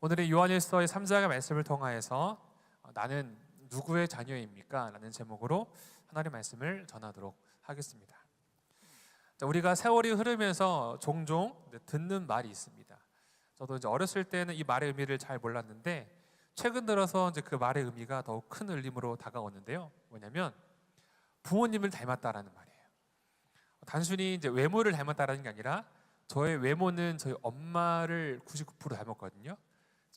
오늘의 요한일서의 3장의 말씀을 통하여서 나는 누구의 자녀입니까? 라는 제목으로 하나님의 말씀을 전하도록 하겠습니다. 우리가 세월이 흐르면서 종종 듣는 말이 있습니다. 저도 이제 어렸을 때는 이 말의 의미를 잘 몰랐는데 최근 들어서 이제 그 말의 의미가 더욱 큰 울림으로 다가오는데요. 뭐냐면 부모님을 닮았다라는 말이에요. 단순히 이제 외모를 닮았다라는 게 아니라 저의 외모는 저희 엄마를 99% 닮았거든요.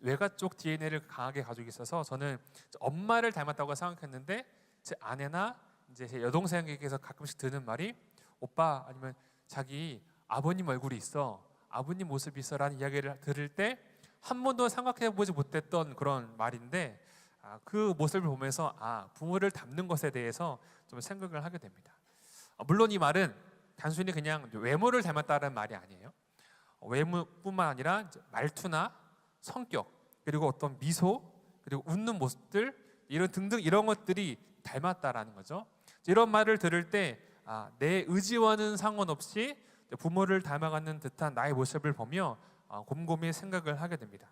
외가 쪽 DNA를 강하게 가지고 있어서 저는 엄마를 닮았다고 생각했는데 제 아내나 이제 제 여동생에게서 가끔씩 드는 말이 오빠 아니면 자기 아버님 얼굴이 있어, 아버님 모습이 있어라는 이야기를 들을 때 한 번도 생각해보지 못했던 그런 말인데 그 모습을 보면서 부모를 닮는 것에 대해서 좀 생각을 하게 됩니다. 물론 이 말은 단순히 그냥 외모를 닮았다는 말이 아니에요. 외모뿐만 아니라 말투나 성격, 그리고 어떤 미소, 그리고 웃는 모습들 이런 등등 이런 것들이 닮았다라는 거죠. 이런 말을 들을 때 내 의지와는 상관없이 부모를 닮아가는 듯한 나의 모습을 보며 곰곰이 생각을 하게 됩니다.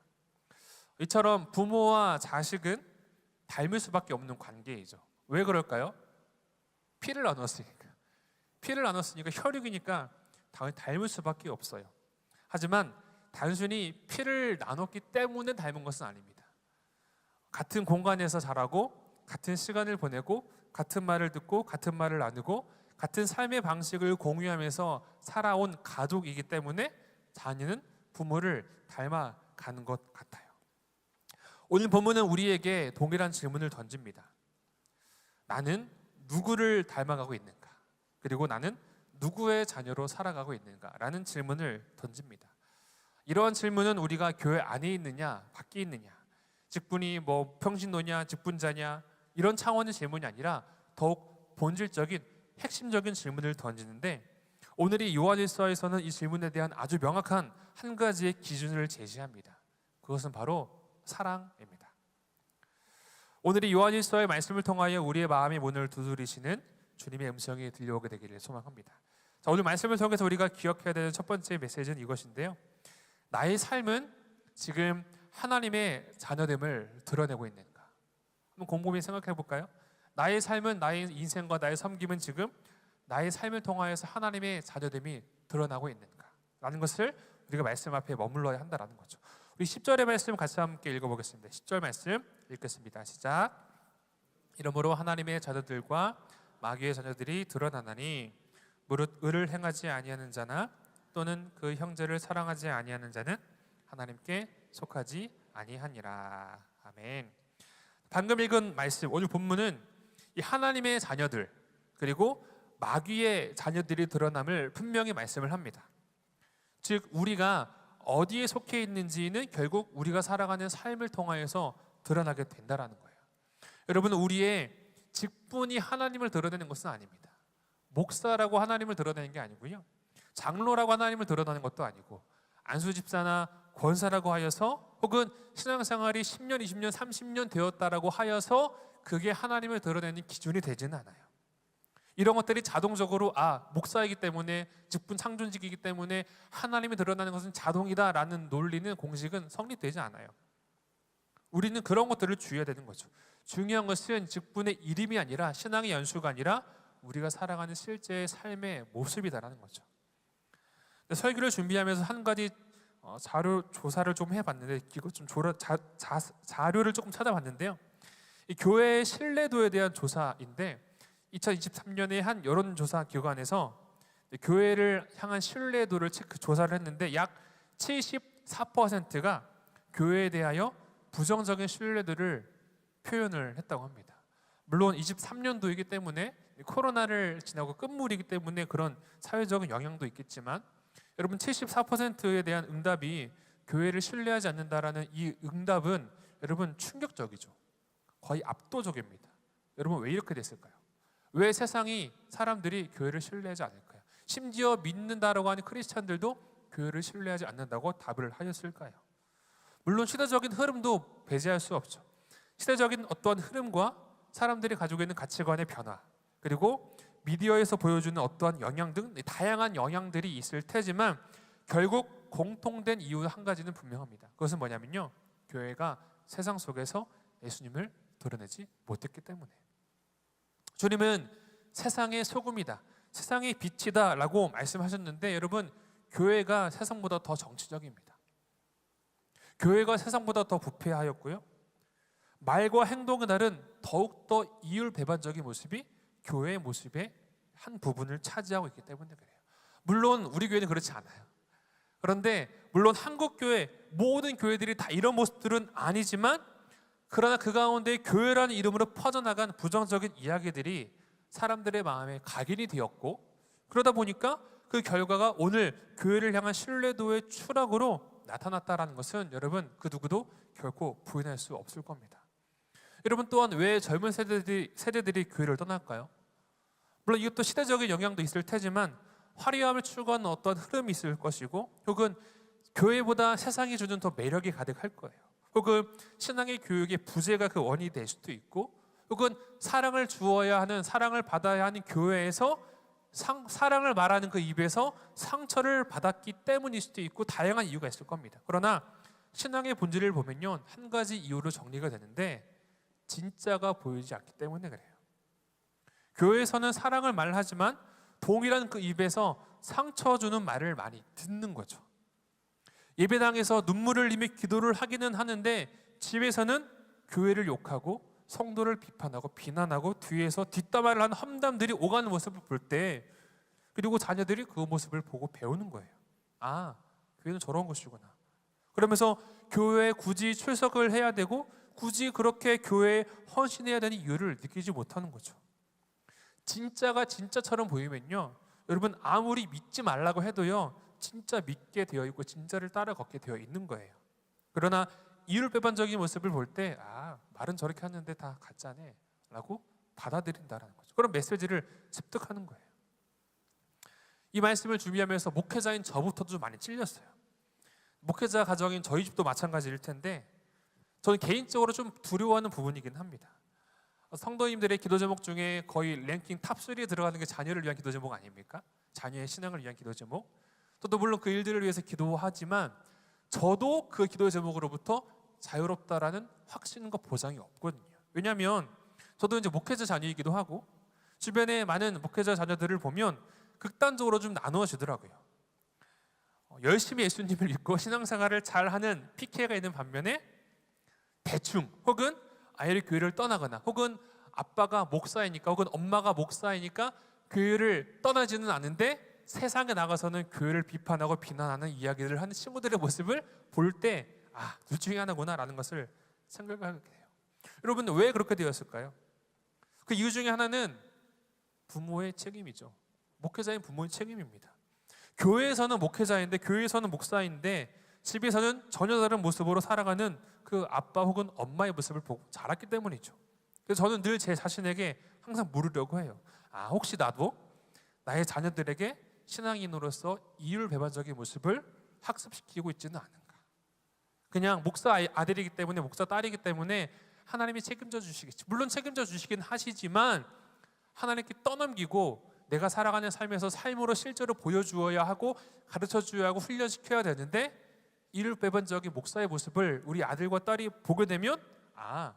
이처럼 부모와 자식은 닮을 수밖에 없는 관계이죠. 왜 그럴까요? 피를 나눴으니까. 피를 나눴으니까 혈육이니까 닮을 수밖에 없어요. 하지만 단순히 피를 나눴기 때문에 닮은 것은 아닙니다. 같은 공간에서 자라고 같은 시간을 보내고 같은 말을 듣고 같은 말을 나누고 같은 삶의 방식을 공유하면서 살아온 가족이기 때문에 자녀는 부모를 닮아가는 것 같아요. 오늘 본문은 우리에게 동일한 질문을 던집니다. 나는 누구를 닮아가고 있는가? 그리고 나는 누구의 자녀로 살아가고 있는가? 라는 질문을 던집니다. 이러한 질문은 우리가 교회 안에 있느냐, 밖에 있느냐, 직분이 평신도냐, 직분자냐 이런 차원의 질문이 아니라 더욱 본질적인 핵심적인 질문을 던지는데 오늘 이 요한일서에서는 이 질문에 대한 아주 명확한 한 가지의 기준을 제시합니다. 그것은 바로 사랑입니다. 오늘 이 요한일서의 말씀을 통하여 우리의 마음의 문을 두드리시는 주님의 음성이 들려오게 되기를 소망합니다. 자, 오늘 말씀을 통해서 우리가 기억해야 되는 첫 번째 메시지는 이것인데요. 나의 삶은 지금 하나님의 자녀됨을 드러내고 있는가? 한번 곰곰이 생각해 볼까요? 나의 삶은, 나의 인생과 나의 섬김은 지금 나의 삶을 통하여서 하나님의 자녀됨이 드러나고 있는가? 라는 것을 우리가 말씀 앞에 머물러야 한다는 거죠. 우리 10절의 말씀 같이 함께 읽어보겠습니다. 10절 말씀 읽겠습니다. 시작. 이러므로 하나님의 자녀들과 마귀의 자녀들이 드러나나니 무릇 의를 행하지 아니하는 자나 또는 그 형제를 사랑하지 아니하는 자는 하나님께 속하지 아니하니라. 아멘. 방금 읽은 말씀, 오늘 본문은 이 하나님의 자녀들 그리고 마귀의 자녀들이 드러남을 분명히 말씀을 합니다. 즉 우리가 어디에 속해 있는지는 결국 우리가 살아가는 삶을 통하여서 드러나게 된다라는 거예요. 여러분, 우리의 직분이 하나님을 드러내는 것은 아닙니다. 목사라고 하나님을 드러내는 게 아니고요, 장로라고 하나님을 드러내는 것도 아니고, 안수집사나 권사라고 하여서 혹은 신앙생활이 10년, 20년, 30년 되었다라고 하여서 그게 하나님을 드러내는 기준이 되지는 않아요. 이런 것들이 자동적으로 목사이기 때문에, 직분 창존직이기 때문에 하나님이 드러나는 것은 자동이다라는 논리는, 공식은 성립되지 않아요. 우리는 그런 것들을 주의해야 되는 거죠. 중요한 것은 직분의 이름이 아니라, 신앙의 연수가 아니라 우리가 살아가는 실제의 삶의 모습이다라는 거죠. 설교를 준비하면서 한 가지 자료 조사를 좀 해봤는데, 이거 좀 자료를 조금 찾아봤는데요. 이 교회의 신뢰도에 대한 조사인데 2023년에 한 여론조사 기관에서 교회를 향한 신뢰도를 조사를 했는데 약 74%가 교회에 대하여 부정적인 신뢰도를 표현을 했다고 합니다. 물론 23년도이기 때문에 코로나를 지나고 끝물이기 때문에 그런 사회적인 영향도 있겠지만, 여러분 74%에 대한 응답이 교회를 신뢰하지 않는다라는 이 응답은 여러분 충격적이죠. 거의 압도적입니다. 여러분 왜 이렇게 됐을까요? 왜 세상이, 사람들이 교회를 신뢰하지 않을까요? 심지어 믿는다라고 하는 크리스찬들도 교회를 신뢰하지 않는다고 답을 하였을까요? 물론 시대적인 흐름도 배제할 수 없죠. 시대적인 어떠한 흐름과 사람들이 가지고 있는 가치관의 변화, 그리고 미디어에서 보여주는 어떠한 영향 등 다양한 영향들이 있을 테지만 결국 공통된 이유 한 가지는 분명합니다. 그것은 뭐냐면요, 교회가 세상 속에서 예수님을 드러내지 못했기 때문에. 주님은 세상의 소금이다, 세상의 빛이다 라고 말씀하셨는데, 여러분, 교회가 세상보다 더 정치적입니다. 교회가 세상보다 더 부패하였고요, 말과 행동의 날은 더욱더 이율배반적인 모습이 교회의 모습의 한 부분을 차지하고 있기 때문에 그래요. 물론 우리 교회는 그렇지 않아요. 그런데 물론 한국교회 모든 교회들이 다 이런 모습들은 아니지만, 그러나 그 가운데 교회라는 이름으로 퍼져나간 부정적인 이야기들이 사람들의 마음에 각인이 되었고, 그러다 보니까 그 결과가 오늘 교회를 향한 신뢰도의 추락으로 나타났다라는 것은 여러분 그 누구도 결코 부인할 수 없을 겁니다. 여러분, 또한 왜 젊은 세대들이 교회를 떠날까요? 물론 이것도 시대적인 영향도 있을 테지만 화려함을 추구하는 어떤 흐름이 있을 것이고, 혹은 교회보다 세상이 주는 더 매력이 가득할 거예요. 혹은 신앙의 교육의 부재가 그 원인이 될 수도 있고, 혹은 사랑을 주어야 하는, 사랑을 받아야 하는 교회에서 사랑을 말하는 그 입에서 상처를 받았기 때문일 수도 있고, 다양한 이유가 있을 겁니다. 그러나 신앙의 본질을 보면요, 한 가지 이유로 정리가 되는데, 진짜가 보이지 않기 때문에 그래요. 교회에서는 사랑을 말하지만 동일한 그 입에서 상처 주는 말을 많이 듣는 거죠. 예배당에서 눈물을 흘리며 기도를 하기는 하는데, 집에서는 교회를 욕하고 성도를 비판하고 비난하고 뒤에서 뒷담화를 하는 험담들이 오가는 모습을 볼 때, 그리고 자녀들이 그 모습을 보고 배우는 거예요. 아, 교회는 저런 것이구나. 그러면서 교회에 굳이 출석을 해야 되고 굳이 그렇게 교회에 헌신해야 되는 이유를 느끼지 못하는 거죠. 진짜가 진짜처럼 보이면요, 여러분 아무리 믿지 말라고 해도요 진짜 믿게 되어 있고 진짜를 따라 걷게 되어 있는 거예요. 그러나 이율배반적인 모습을 볼 때, 아, 말은 저렇게 하는데 다 가짜네 라고 받아들인다는 거죠. 그런 메시지를 습득하는 거예요. 이 말씀을 준비하면서 목회자인 저부터도 좀 많이 찔렸어요. 목회자 가정인 저희 집도 마찬가지일 텐데, 저는 개인적으로 좀 두려워하는 부분이긴 합니다. 성도님들의 기도 제목 중에 거의 랭킹 탑3에 들어가는 게 자녀를 위한 기도 제목 아닙니까? 자녀의 신앙을 위한 기도 제목. 저도 물론 그 일들을 위해서 기도하지만 저도 그 기도 제목으로부터 자유롭다라는 확신과 보장이 없거든요. 왜냐하면 저도 이제 목회자 자녀이기도 하고 주변에 많은 목회자 자녀들을 보면 극단적으로 좀 나누어지더라고요. 열심히 예수님을 믿고 신앙생활을 잘하는 PK가 있는 반면에 대충, 혹은 아이를 교회를 떠나거나, 혹은 아빠가 목사이니까, 혹은 엄마가 목사이니까 교회를 떠나지는 않는데 세상에 나가서는 교회를 비판하고 비난하는 이야기를 하는 친구들의 모습을 볼 때, 아, 둘 중에 하나구나 라는 것을 생각하게 돼요. 여러분, 왜 그렇게 되었을까요? 그 이유 중에 하나는 부모의 책임이죠. 목회자인 부모의 책임입니다. 교회에서는 목회자인데, 교회에서는 목사인데, 집에서는 전혀 다른 모습으로 살아가는 그 아빠 혹은 엄마의 모습을 보고 자랐기 때문이죠. 그래서 저는 늘 제 자신에게 항상 물으려고 해요. 아, 혹시 나도 나의 자녀들에게 신앙인으로서 이율배반적인 모습을 학습시키고 있지는 않은가? 그냥 목사 아들이기 때문에, 목사 딸이기 때문에 하나님이 책임져 주시겠지. 물론 책임져 주시긴 하시지만 하나님께 떠넘기고 내가 살아가는 삶에서 삶으로 실제로 보여주어야 하고 가르쳐줘야 하고 훈련시켜야 되는데, 이율배반적인 목사의 모습을 우리 아들과 딸이 보게 되면, 아,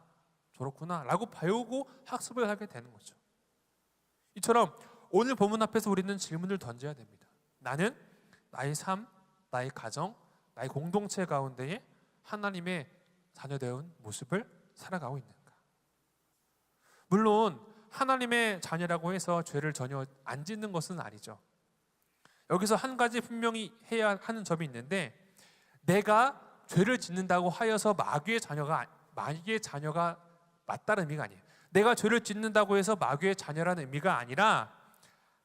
저렇구나 라고 배우고 학습을 하게 되는 거죠. 이처럼 오늘 본문 앞에서 우리는 질문을 던져야 됩니다. 나는 나의 삶, 나의 가정, 나의 공동체 가운데에 하나님의 자녀다운 모습을 살아가고 있는가? 물론 하나님의 자녀라고 해서 죄를 전혀 안 짓는 것은 아니죠. 여기서 한 가지 분명히 해야 하는 점이 있는데, 내가 죄를 짓는다고 하여서 마귀의 자녀가 맞다는 의미가 아니에요. 내가 죄를 짓는다고 해서 마귀의 자녀라는 의미가 아니라,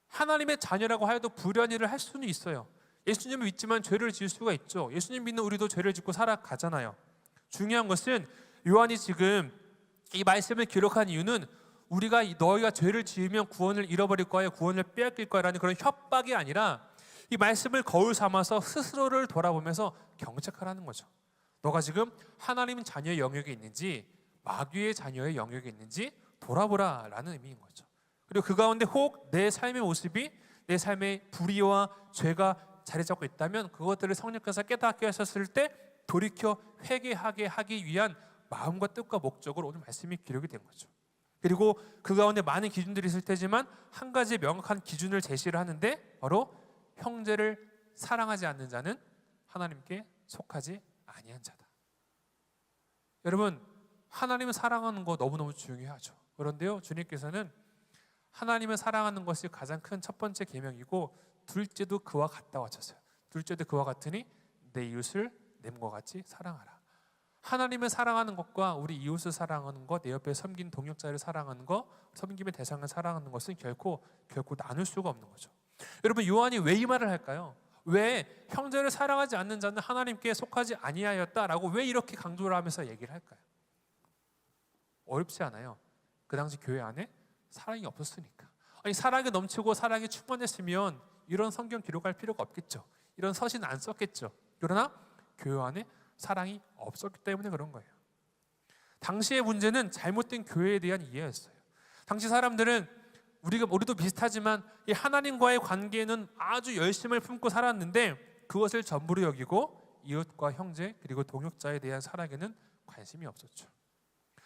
하나님의 자녀라고 하여도 불의한 할 수는 있어요. 예수님을 믿지만 죄를 지을 수가 있죠. 예수님 믿는 우리도 죄를 짓고 살아가잖아요. 중요한 것은 요한이 지금 이 말씀을 기록한 이유는 우리가 너희가 죄를 지으면 구원을 잃어버릴 거야, 구원을 빼앗길 거야라는 그런 협박이 아니라, 이 말씀을 거울 삼아서 스스로를 돌아보면서 경책하라는 거죠. 너가 지금 하나님 자녀의 영역에 있는지 마귀의 자녀의 영역에 있는지 돌아보라 라는 의미인 거죠. 그리고 그 가운데 혹 내 삶의 모습이, 내 삶의 불의와 죄가 자리 잡고 있다면 그것들을 성령께서 깨닫게 하셨을 때 돌이켜 회개하게 하기 위한 마음과 뜻과 목적으로 오늘 말씀이 기록이 된 거죠. 그리고 그 가운데 많은 기준들이 있을 테지만 한 가지 명확한 기준을 제시를 하는데 바로 형제를 사랑하지 않는 자는 하나님께 속하지 아니한 자다. 여러분, 하나님을 사랑하는 거 너무너무 중요하죠. 그런데요, 주님께서는 하나님을 사랑하는 것이 가장 큰 첫 번째 계명이고 둘째도 그와 같다고 하셨어요. 둘째도 그와 같으니 내 이웃을 내 몸과 같이 사랑하라. 하나님을 사랑하는 것과 우리 이웃을 사랑하는 것, 내 옆에 섬긴 동역자를 사랑하는 것, 섬김의 대상을 사랑하는 것은 결코 나눌 수가 없는 거죠. 여러분, 요한이 왜 이 말을 할까요? 왜 형제를 사랑하지 않는 자는 하나님께 속하지 아니하였다라고 왜 이렇게 강조를 하면서 얘기를 할까요? 어렵지 않아요. 그 당시 교회 안에 사랑이 없었으니까. 아니, 사랑이 넘치고 사랑이 충만했으면 이런 성경 기록할 필요가 없겠죠. 이런 서신 안 썼겠죠. 그러나 교회 안에 사랑이 없었기 때문에 그런 거예요. 당시의 문제는 잘못된 교회에 대한 이해였어요. 당시 사람들은 우리도 비슷하지만 이 하나님과의 관계에는 아주 열심을 품고 살았는데 그것을 전부로 여기고 이웃과 형제 그리고 동역자에 대한 사랑에는 관심이 없었죠.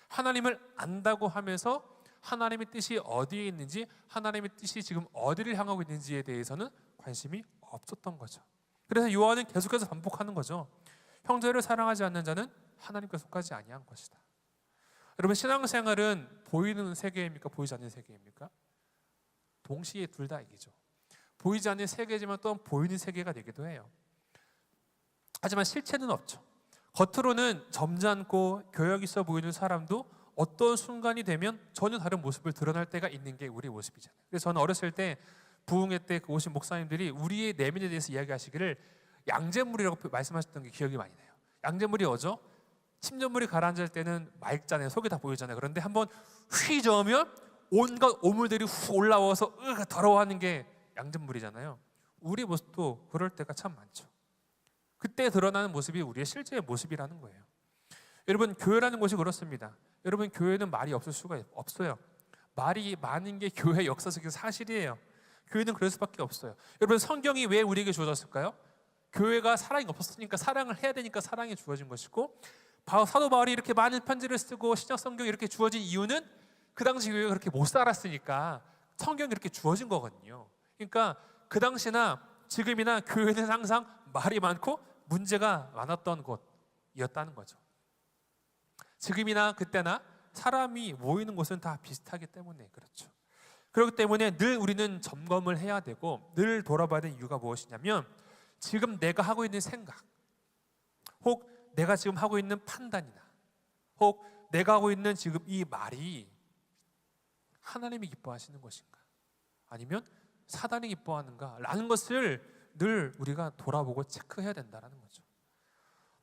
하나님을 안다고 하면서 하나님의 뜻이 어디에 있는지, 하나님의 뜻이 지금 어디를 향하고 있는지에 대해서는 관심이 없었던 거죠. 그래서 요한은 계속해서 반복하는 거죠. 형제를 사랑하지 않는 자는 하나님께 속하지 아니한 것이다. 여러분, 신앙생활은 보이는 세계입니까? 보이지 않는 세계입니까? 동시에 둘 다 이기죠. 보이지 않는 세계지만 또 보이는 세계가 되기도 해요. 하지만 실체는 없죠. 겉으로는 점잖고 교양 있어 보이는 사람도 어떤 순간이 되면 전혀 다른 모습을 드러날 때가 있는 게 우리 모습이잖아요. 그래서 저는 어렸을 때 부흥회 때 오신 목사님들이 우리의 내면에 대해서 이야기하시기를 양잿물이라고 말씀하셨던 게 기억이 많이 나요. 양잿물이 뭐죠? 침전물이 가라앉을 때는 맑잖아요. 속이 다 보이잖아요. 그런데 한번 휘 저으면 온갖 오물들이 훅 올라와서 더러워하는 게 양잿물이잖아요. 우리의 모습도 그럴 때가 참 많죠. 그때 드러나는 모습이 우리의 실제의 모습이라는 거예요. 여러분, 교회라는 곳이 그렇습니다. 여러분, 교회는 말이 없을 수가 없어요. 말이 많은 게 교회 역사적인 사실이에요. 교회는 그럴 수밖에 없어요. 여러분, 성경이 왜 우리에게 주어졌을까요? 교회가 사랑이 없었으니까, 사랑을 해야 되니까 사랑이 주어진 것이고, 사도 바울이 이렇게 많은 편지를 쓰고 신약 성경이 이렇게 주어진 이유는 그 당시 교회가 그렇게 못 살았으니까 성경이 이렇게 주어진 거거든요. 그러니까 그 당시나 지금이나 교회는 항상 말이 많고 문제가 많았던 곳이었다는 거죠. 지금이나 그때나 사람이 모이는 곳은 다 비슷하기 때문에 그렇죠. 그렇기 때문에 늘 우리는 점검을 해야 되고 늘 돌아봐야 되는 이유가 무엇이냐면 지금 내가 하고 있는 생각, 혹 내가 지금 하고 있는 판단이나 혹 내가 하고 있는 지금 이 말이 하나님이 기뻐하시는 것인가, 아니면 사단이 기뻐하는가 라는 것을 늘 우리가 돌아보고 체크해야 된다는 거죠.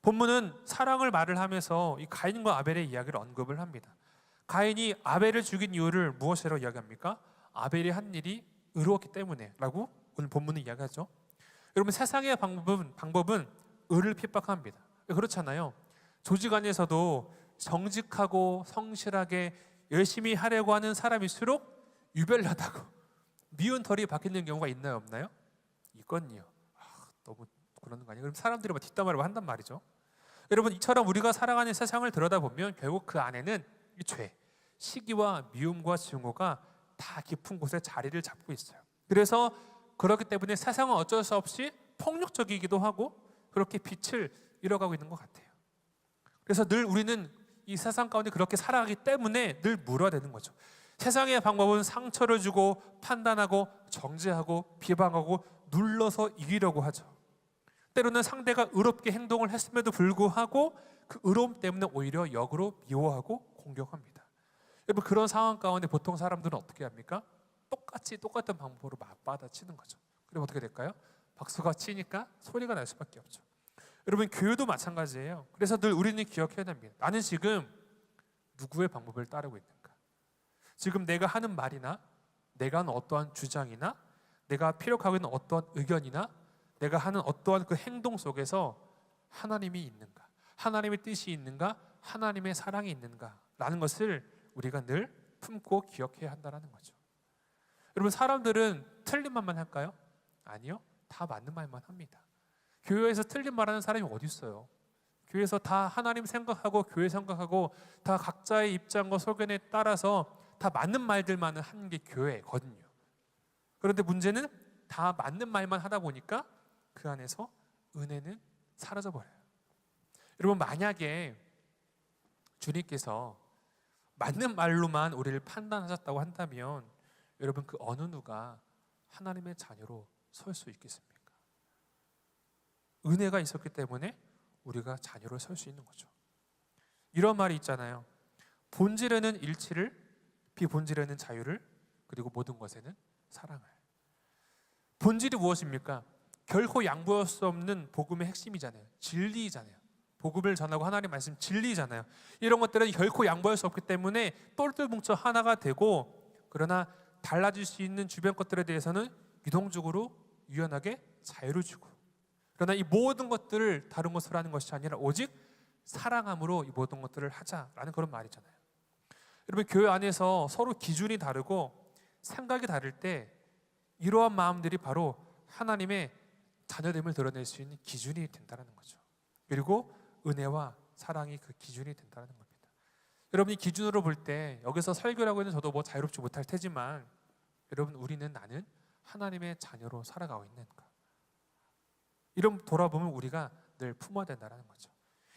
본문은 사랑을 말을 하면서 이 가인과 아벨의 이야기를 언급을 합니다. 가인이 아벨을 죽인 이유를 무엇이라고 이야기합니까? 아벨이 한 일이 의로웠기 때문에 라고 오늘 본문은 이야기하죠. 여러분, 세상의 방법은 의를 핍박합니다. 그렇잖아요. 조직 안에서도 정직하고 성실하게 열심히 하려고 하는 사람일수록 유별나다고 미운 털이 박히는 경우가 있나요, 없나요? 있거든요. 너무 그러는 거 아니에요? 그럼 사람들이 막 뒷담화를 한단 말이죠. 여러분, 이처럼 우리가 살아가는 세상을 들여다보면 결국 그 안에는 이 죄, 시기와 미움과 증오가 다 깊은 곳에 자리를 잡고 있어요. 그래서 그렇기 때문에 세상은 어쩔 수 없이 폭력적이기도 하고 그렇게 빛을 잃어가고 있는 것 같아요. 그래서 늘 우리는 이 세상 가운데 그렇게 살아가기 때문에 늘 물어야 되는 거죠. 세상의 방법은 상처를 주고 판단하고 정죄하고 비방하고 눌러서 이기려고 하죠. 때로는 상대가 의롭게 행동을 했음에도 불구하고 그 의로움 때문에 오히려 역으로 미워하고 공격합니다. 여러분, 그런 상황 가운데 보통 사람들은 어떻게 합니까? 똑같은 방법으로 맞받아치는 거죠. 그럼 어떻게 될까요? 박수가 치니까 소리가 날 수밖에 없죠. 여러분, 교회도 마찬가지예요. 그래서 늘 우리는 기억해야 됩니다. 나는 지금 누구의 방법을 따르고 있는가? 지금 내가 하는 말이나 내가 하는 어떠한 주장이나 내가 피력하고 있는 어떠한 의견이나 내가 하는 어떠한 그 행동 속에서 하나님이 있는가? 하나님의 뜻이 있는가? 하나님의 사랑이 있는가? 라는 것을 우리가 늘 품고 기억해야 한다는 거죠. 여러분, 사람들은 틀린 말만 할까요? 아니요. 다 맞는 말만 합니다. 교회에서 틀린 말하는 사람이 어디 있어요? 교회에서 다 하나님 생각하고 교회 생각하고 다 각자의 입장과 소견에 따라서 다 맞는 말들만 하는 게 교회거든요. 그런데 문제는 다 맞는 말만 하다 보니까 그 안에서 은혜는 사라져 버려요. 여러분, 만약에 주님께서 맞는 말로만 우리를 판단하셨다고 한다면 여러분, 그 어느 누가 하나님의 자녀로 설 수 있겠습니까? 은혜가 있었기 때문에 우리가 자녀로 설 수 있는 거죠. 이런 말이 있잖아요. 본질에는 일치를, 비본질에는 자유를, 그리고 모든 것에는 사랑을. 본질이 무엇입니까? 결코 양보할 수 없는 복음의 핵심이잖아요. 진리잖아요. 복음을 전하고 하나님 말씀 진리잖아요. 이런 것들은 결코 양보할 수 없기 때문에 똘똘 뭉쳐 하나가 되고, 그러나 달라질 수 있는 주변 것들에 대해서는 유동적으로 유연하게 자유를 주고, 그러나 이 모든 것들을 다른 것으로 하는 것이 아니라 오직 사랑함으로 이 모든 것들을 하자라는 그런 말이잖아요. 여러분, 교회 안에서 서로 기준이 다르고 생각이 다를 때 이러한 마음들이 바로 하나님의 자녀됨을 드러낼 수 있는 기준이 된다는 거죠. 그리고 은혜와 사랑이 그 기준이 된다는 겁니다. 여러분이 기준으로 볼 때 여기서 설교라고 해도 저도 뭐 자유롭지 못할 테지만, 여러분, 우리는 나는 하나님의 자녀로 살아가고 있는가? 이런 돌아보면 우리가 늘 품어야 된다는 거죠.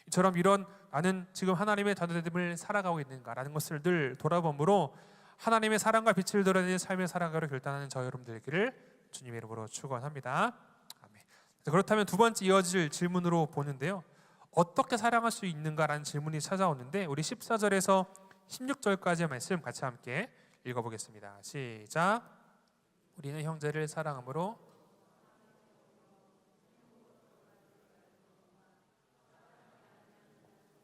이처럼 이런 나는 지금 하나님의 자녀됨을 살아가고 있는가라는 것을 늘 돌아보므로 하나님의 사랑과 빛을 드러내는 삶을 살아가려 결단하는 저 여러분들 되기를 주님의 이름으로 축원합니다. 아멘. 그렇다면 두 번째 이어질 질문으로 보는데요. 어떻게 사랑할 수 있는가라는 질문이 찾아오는데, 우리 14절에서 16절까지의 말씀 같이 함께 읽어보겠습니다. 시작. 우리는 형제를 사랑함으로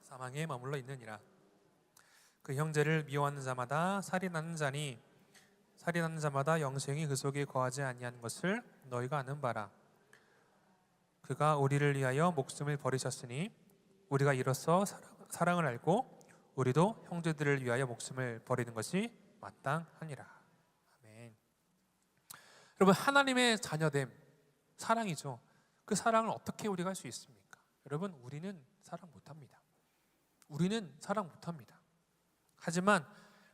사망에 머물러 있느니라. 그 형제를 미워하는 자마다 살인하는 자니 살인하는 자마다 영생이 그 속에 거하지 아니하는 것을 너희가 아는 바라. 그가 우리를 위하여 목숨을 버리셨으니 우리가 이로써 사랑을 알고 우리도 형제들을 위하여 목숨을 버리는 것이 마땅하니라. 아멘. 여러분, 하나님의 자녀됨, 사랑이죠. 그 사랑을 어떻게 우리가 할 수 있습니까? 여러분, 우리는 사랑 못합니다. 우리는 사랑 못합니다. 하지만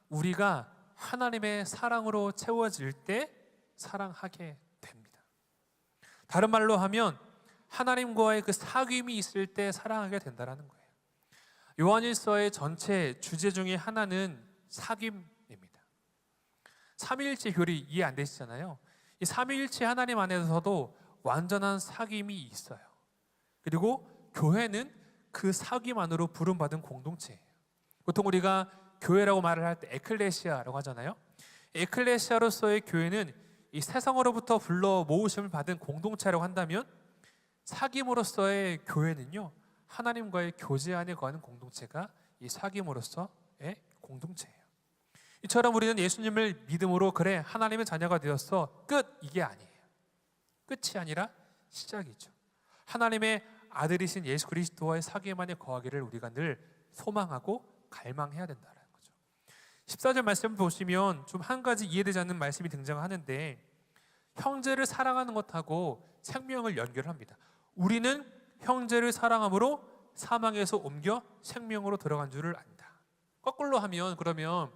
우리가 하나님의 사랑으로 채워질 때 사랑하게 됩니다. 다른 말로 하면 하나님과의 그 사귐이 있을 때 사랑하게 된다는 거예요. 요한일서의 전체 주제 중에 하나는 사귐입니다. 삼위일체 교리 이해 안 되시잖아요. 이 삼위일체 하나님 안에서도 완전한 사귐이 있어요. 그리고 교회는 그 사귐 안으로 부름받은 공동체예요. 보통 우리가 교회라고 말을 할 때 에클레시아라고 하잖아요. 에클레시아로서의 교회는 이 세상으로부터 불러 모으심을 받은 공동체라고 한다면, 사귐으로서의 교회는요, 하나님과의 교제 안에 거하는 공동체가 이 사귐으로서의 공동체예요. 이처럼 우리는 예수님을 믿음으로 그래 하나님의 자녀가 되었어, 끝, 이게 아니에요. 끝이 아니라 시작이죠. 하나님의 아들이신 예수 그리스도와의 사귐 안에 거하기를 우리가 늘 소망하고 갈망해야 된다는 거죠. 14절 말씀 보시면 좀 한 가지 이해되지 않는 말씀이 등장하는데, 형제를 사랑하는 것하고 생명을 연결합니다. 우리는 형제를 사랑함으로 사망에서 옮겨 생명으로 들어간 줄을 안다. 거꾸로 하면, 그러면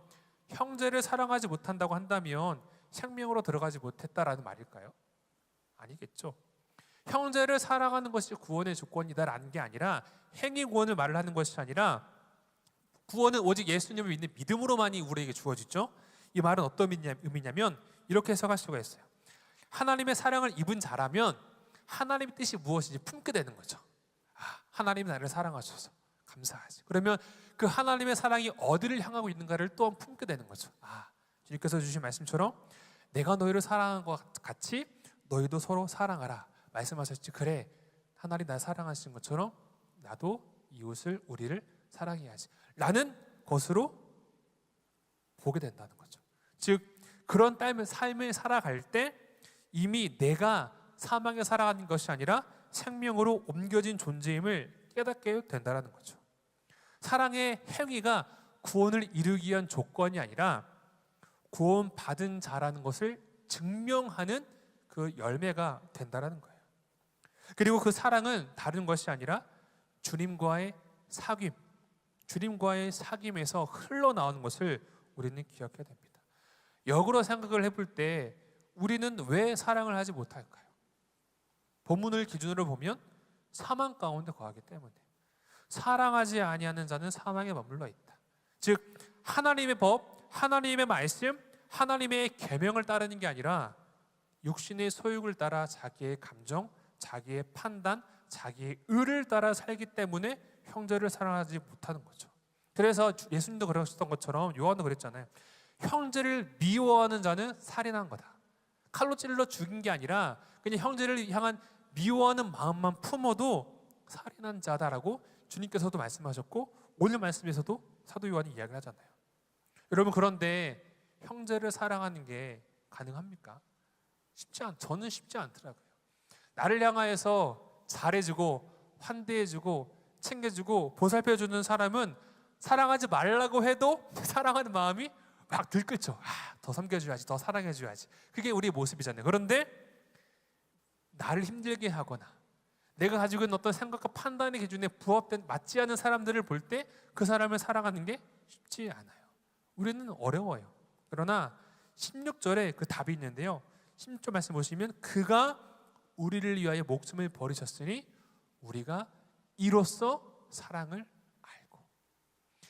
형제를 사랑하지 못한다고 한다면 생명으로 들어가지 못했다라는 말일까요? 아니겠죠. 형제를 사랑하는 것이 구원의 조건이다라는 게 아니라, 행위 구원을 말을 하는 것이 아니라, 구원은 오직 예수님을 믿는 믿음으로만이 우리에게 주어지죠. 이 말은 어떤 의미냐면 이렇게 해석할 수가 있어요. 하나님의 사랑을 입은 자라면 하나님의 뜻이 무엇인지 품게 되는 거죠. 하나님이 나를 사랑하셔서 감사하지. 그러면 그 하나님의 사랑이 어디를 향하고 있는가를 또한 품게 되는 거죠. 주님께서 주신 말씀처럼 내가 너희를 사랑한 것 같이 너희도 서로 사랑하라 말씀하셨지. 그래, 하나님 나를 사랑하신 것처럼 나도 이웃을, 우리를 사랑해야지 라는 것으로 보게 된다는 거죠. 즉, 그런 삶을 살아갈 때 이미 내가 사망에 살아가는 것이 아니라 생명으로 옮겨진 존재임을 깨닫게 된다는 거죠. 사랑의 행위가 구원을 이루기 위한 조건이 아니라 구원받은 자라는 것을 증명하는 그 열매가 된다는 거예요. 그리고 그 사랑은 다른 것이 아니라 주님과의 사귐, 주님과의 사귐에서 흘러나오는 것을 우리는 기억해야 됩니다. 역으로 생각을 해볼 때 우리는 왜 사랑을 하지 못할까요? 본문을 기준으로 보면 사망 가운데 거하기 때문에. 사랑하지 아니하는 자는 사망에 머물러 있다. 즉 하나님의 법, 하나님의 말씀, 하나님의 계명을 따르는 게 아니라 육신의 소욕을 따라 자기의 감정, 자기의 판단, 자기의 의를 따라 살기 때문에 형제를 사랑하지 못하는 거죠. 그래서 예수님도 그러셨던 것처럼 요한도 그랬잖아요. 형제를 미워하는 자는 살인한 거다. 칼로 찔러 죽인 게 아니라 그냥 형제를 향한 미워하는 마음만 품어도 살인한 자다라고 주님께서도 말씀하셨고 오늘 말씀에서도 사도 요한이 이야기를 하잖아요. 여러분, 그런데 형제를 사랑하는 게 가능합니까? 저는 쉽지 않더라고요. 나를 향하여서 잘해주고 환대해주고 챙겨주고 보살펴주는 사람은 사랑하지 말라고 해도 사랑하는 마음이 막 들끓죠. 더 섬겨줘야지, 더 사랑해줘야지. 그게 우리의 모습이잖아요. 그런데 나를 힘들게 하거나 내가 가지고 있는 어떤 생각과 판단의 기준에 부합된 맞지 않은 사람들을 볼 때 그 사람을 사랑하는 게 쉽지 않아요. 우리는 어려워요. 그러나 16절에 그 답이 있는데요. 16절 말씀 보시면 그가 우리를 위하여 목숨을 버리셨으니 우리가 이로써 사랑을 알고.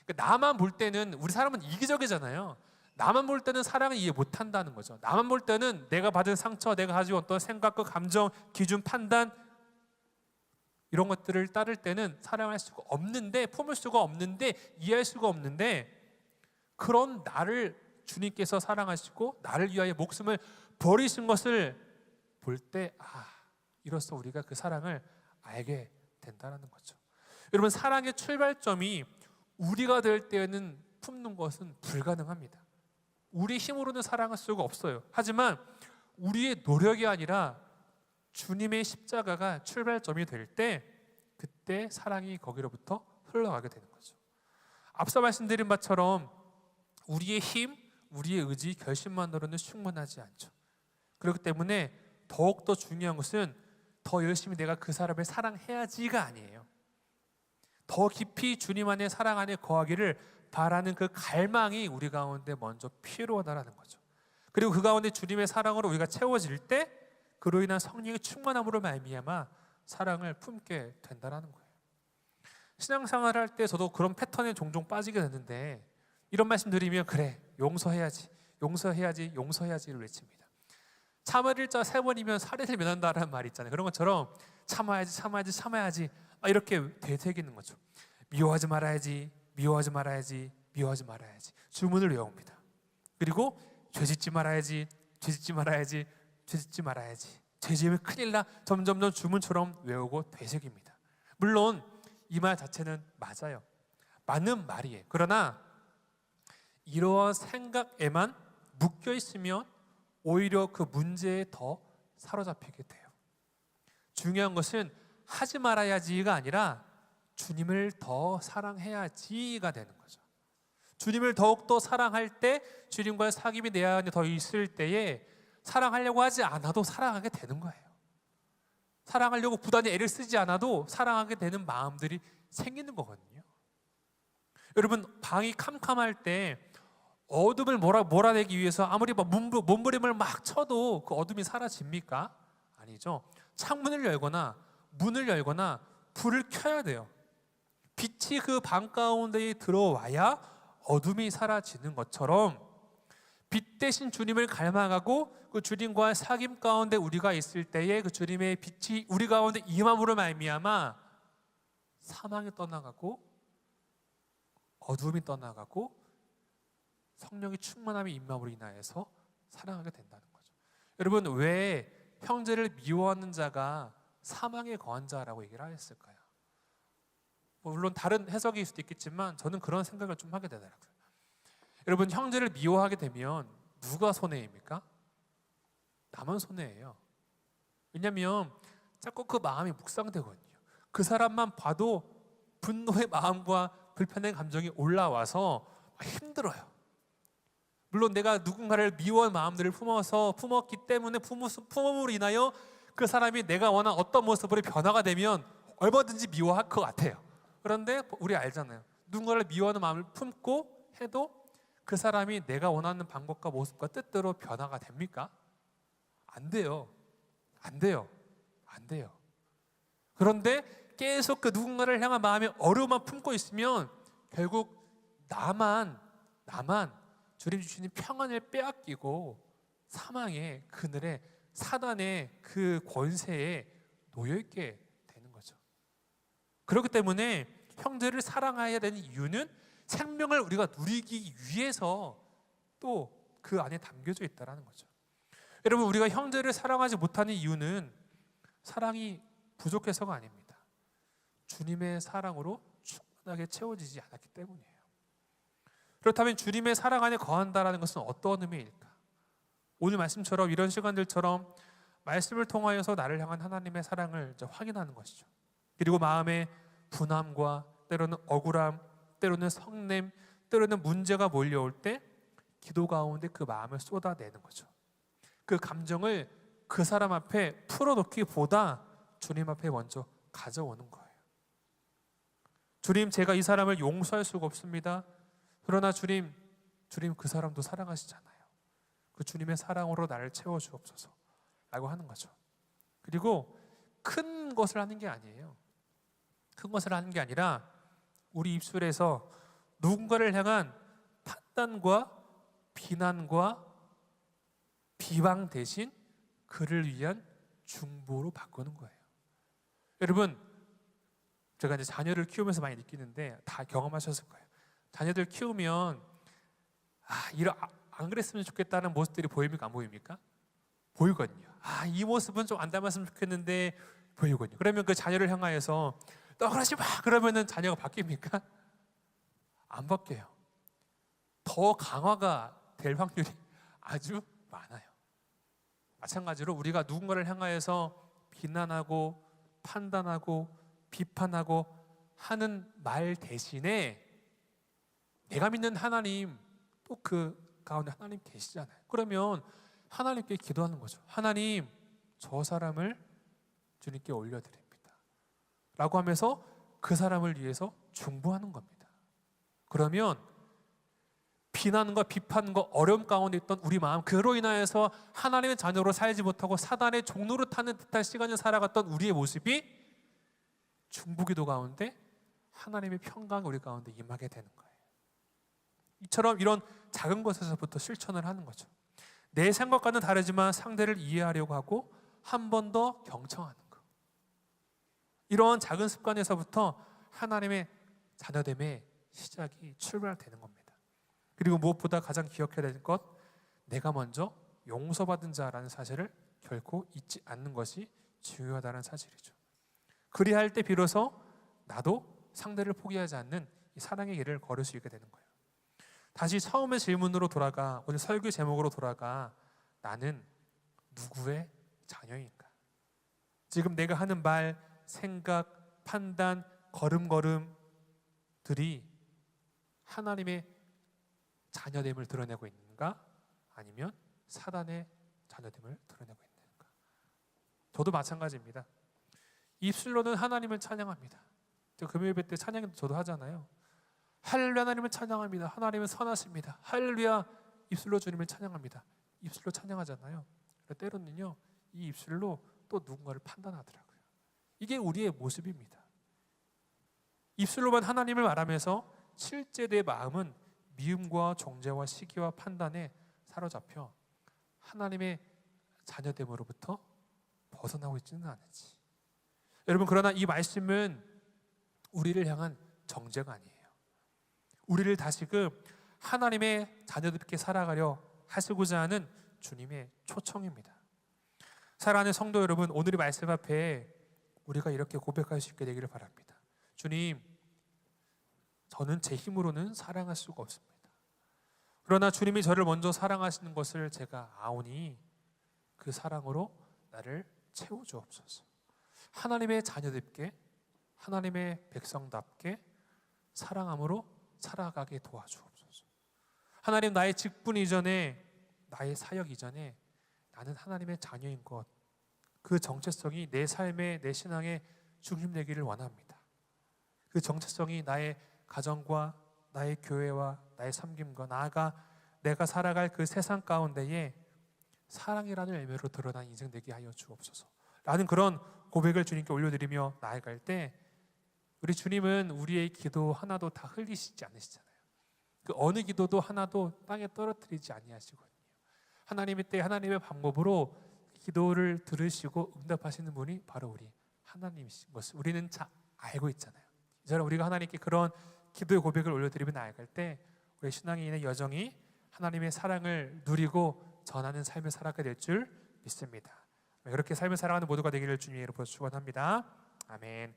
그러니까 나만 볼 때는, 우리 사람은 이기적이잖아요. 나만 볼 때는 사랑을 이해 못한다는 거죠. 나만 볼 때는 내가 받은 상처, 내가 가지고 어떤 생각과 감정, 기준, 판단 이런 것들을 따를 때는 사랑할 수가 없는데, 품을 수가 없는데, 이해할 수가 없는데, 그런 나를 주님께서 사랑하시고 나를 위하여 목숨을 버리신 것을 볼 때 이로써 우리가 그 사랑을 알게 된다는 거죠. 여러분, 사랑의 출발점이 우리가 될 때에는 품는 것은 불가능합니다. 우리 힘으로는 사랑할 수가 없어요. 하지만 우리의 노력이 아니라 주님의 십자가가 출발점이 될 때 그때 사랑이 거기로부터 흘러가게 되는 거죠. 앞서 말씀드린 바처럼 우리의 힘, 우리의 의지, 결심만으로는 충분하지 않죠. 그렇기 때문에 더욱더 중요한 것은 더 열심히 내가 그 사람을 사랑해야지가 아니에요. 더 깊이 주님 안에 사랑 안에 거하기를 바라는 그 갈망이 우리 가운데 먼저 필요하다는 거죠. 그리고 그 가운데 주님의 사랑으로 우리가 채워질 때 그로 인한 성령의 충만함으로 말미암아 사랑을 품게 된다는 거예요. 신앙생활을 할 때 저도 그런 패턴에 종종 빠지게 되는데 이런 말씀 드리면 그래, 용서해야지, 용서해야지, 용서해야지를 외칩니다. 참을 자 3번이면 살인을 면한다라는 말이 있잖아요. 그런 것처럼 참아야지, 참아야지, 참아야지 이렇게 되새기는 거죠. 미워하지 말아야지, 미워하지 말아야지, 미워하지 말아야지 주문을 외웁니다. 그리고 죄짓지 말아야지, 죄짓지 말아야지, 죄짓지 말아야지, 죄지으면 큰일 나 점점점 주문처럼 외우고 되새깁니다. 물론 이 말 자체는 맞아요. 맞는 말이에요. 그러나 이러한 생각에만 묶여 있으면 오히려 그 문제에 더 사로잡히게 돼요. 중요한 것은 하지 말아야지가 아니라 주님을 더 사랑해야지가 되는 거죠. 주님을 더욱더 사랑할 때, 주님과의 사귐이 내 안에 더 있을 때에 사랑하려고 하지 않아도 사랑하게 되는 거예요. 사랑하려고 부단히 애를 쓰지 않아도 사랑하게 되는 마음들이 생기는 거거든요. 여러분, 방이 캄캄할 때 어둠을 몰아내기 위해서 아무리 몸부림을 막 쳐도 그 어둠이 사라집니까? 아니죠. 창문을 열거나 문을 열거나 불을 켜야 돼요. 빛이 그 방 가운데에 들어와야 어둠이 사라지는 것처럼 빛 대신 주님을 갈망하고 그 주님과의 사귐 가운데 우리가 있을 때에 그 주님의 빛이 우리 가운데 임함으로 말미암아 사망이 떠나가고 어둠이 떠나가고 성령의 충만함이 임함으로 인하여서 사랑하게 된다는 거죠. 여러분, 왜 형제를 미워하는 자가 사망에 거한 자라고 얘기를 하였을까요? 물론 다른 해석일 수도 있겠지만 저는 그런 생각을 좀 하게 되더라고요. 여러분, 형제를 미워하게 되면 누가 손해입니까? 나만 손해예요. 왜냐하면 자꾸 그 마음이 묵상되거든요. 그 사람만 봐도 분노의 마음과 불편의 감정이 올라와서 힘들어요. 물론 내가 누군가를 미워한 마음들을 품었기 때문에 품음으로 인하여 그 사람이 내가 원한 어떤 모습으로 변화가 되면 얼마든지 미워할 것 같아요. 그런데 우리 알잖아요. 누군가를 미워하는 마음을 품고 해도 그 사람이 내가 원하는 방법과 모습과 뜻대로 변화가 됩니까? 안 돼요. 안 돼요. 안 돼요. 그런데 계속 그 누군가를 향한 마음의 어려움만 품고 있으면 결국 나만 주님 주시는 평안을 빼앗기고 사망의 그늘에 사단의 그 권세에 놓여있게 되는 거죠. 그렇기 때문에 형제를 사랑해야 되는 이유는 생명을 우리가 누리기 위해서 또 그 안에 담겨져 있다는 거죠. 여러분, 우리가 형제를 사랑하지 못하는 이유는 사랑이 부족해서가 아닙니다. 주님의 사랑으로 충분하게 채워지지 않았기 때문이에요. 그렇다면 주님의 사랑 안에 거한다는 것은 어떤 의미일까? 오늘 말씀처럼 이런 시간들처럼 말씀을 통하여서 나를 향한 하나님의 사랑을 이제 확인하는 것이죠. 그리고 마음의 분함과 때로는 억울함, 때로는 성냄, 때로는 문제가 몰려올 때 기도 가운데 그 마음을 쏟아내는 거죠. 그 감정을 그 사람 앞에 풀어놓기보다 주님 앞에 먼저 가져오는 거예요. 주님, 제가 이 사람을 용서할 수가 없습니다. 그러나 주님 그 사람도 사랑하시잖아요. 그 주님의 사랑으로 나를 채워주옵소서 라고 하는 거죠. 그리고 큰 것을 하는 게 아니에요. 큰 것을 하는 게 아니라 우리 입술에서 누군가를 향한 판단과 비난과 비방 대신 그를 위한 중보로 바꾸는 거예요. 여러분, 제가 이제 자녀를 키우면서 많이 느끼는데 다 경험하셨을 거예요. 자녀들 키우면 안 그랬으면 좋겠다는 모습들이 보입니까? 안 보입니까? 보이거든요. 이 모습은 좀 안 닮았으면 좋겠는데 보이거든요. 그러면 그 자녀를 향하여서 너 그러지 마! 그러면은 자녀가 바뀝니까? 안 바뀌어요. 더 강화가 될 확률이 아주 많아요. 마찬가지로 우리가 누군가를 향하여서 비난하고 판단하고 비판하고 하는 말 대신에 내가 믿는 하나님, 또 그 가운데 하나님 계시잖아요. 그러면 하나님께 기도하는 거죠. 하나님, 저 사람을 주님께 올려드립니다 라고 하면서 그 사람을 위해서 중보하는 겁니다. 그러면 비난과 비판과 어려움 가운데 있던 우리 마음, 그로 인하여서 하나님의 자녀로 살지 못하고 사단의 종로를 타는 듯한 시간을 살아갔던 우리의 모습이 중보기도 가운데 하나님의 평강이 우리 가운데 임하게 되는 거예요. 이처럼 이런 작은 것에서부터 실천을 하는 거죠. 내 생각과는 다르지만 상대를 이해하려고 하고 한 번 더 경청하는 것. 이런 작은 습관에서부터 하나님의 자녀됨의 시작이 출발되는 겁니다. 그리고 무엇보다 가장 기억해야 될 것, 내가 먼저 용서받은 자라는 사실을 결코 잊지 않는 것이 중요하다는 사실이죠. 그리할 때 비로소 나도 상대를 포기하지 않는 이 사랑의 길을 걸을 수 있게 되는 거예요. 다시 처음의 질문으로 돌아가, 오늘 설교 제목으로 돌아가, 나는 누구의 자녀인가? 지금 내가 하는 말, 생각, 판단, 걸음걸음들이 하나님의 자녀됨을 드러내고 있는가? 아니면 사단의 자녀됨을 드러내고 있는가? 저도 마찬가지입니다. 입술로는 하나님을 찬양합니다. 금요일 예배 때 찬양 저도 하잖아요. 할렐루야, 하나님을 찬양합니다. 하나님은 선하십니다. 할렐루야, 입술로 주님을 찬양합니다. 입술로 찬양하잖아요. 때로는요, 이 입술로 또 누군가를 판단하더라고요. 이게 우리의 모습입니다. 입술로만 하나님을 말하면서 실제 내 마음은 미움과 정죄와 시기와 판단에 사로잡혀 하나님의 자녀됨으로부터 벗어나고 있지는 않은지. 여러분, 그러나 이 말씀은 우리를 향한 정죄가 아니에요. 우리를 다시금 하나님의 자녀답게 살아가려 하시고자 하는 주님의 초청입니다. 사랑하는 성도 여러분, 오늘의 말씀 앞에 우리가 이렇게 고백할 수 있게 되기를 바랍니다. 주님, 저는 제 힘으로는 사랑할 수가 없습니다. 그러나 주님이 저를 먼저 사랑하시는 것을 제가 아오니 그 사랑으로 나를 채워주옵소서. 하나님의 자녀답게, 하나님의 백성답게 사랑함으로 살아가게 도와주옵소서. 하나님, 나의 직분 이전에, 나의 사역 이전에 나는 하나님의 자녀인 것, 그 정체성이 내 삶의, 내 신앙의 중심 되기를 원합니다. 그 정체성이 나의 가정과 나의 교회와 나의 섬김과 나아가 내가 살아갈 그 세상 가운데에 사랑이라는 의미로 드러난 인생 되게 하여 주옵소서 라는 그런 고백을 주님께 올려드리며 나아갈 때 우리 주님은 우리의 기도 하나도 다 흘리시지 않으시잖아요. 그 어느 기도도 하나도 땅에 떨어뜨리지 아니하시거든요. 하나님의 때 하나님의 방법으로 기도를 들으시고 응답하시는 분이 바로 우리 하나님이신 것을 우리는 잘 알고 있잖아요. 이제는 우리가 하나님께 그런 기도의 고백을 올려드리며 나아갈 때 우리 신앙인의 여정이 하나님의 사랑을 누리고 전하는 삶을 살아가게 될 줄 믿습니다. 그렇게 삶을 살아가는 모두가 되기를 주님의 이름으로 축원합니다. 아멘.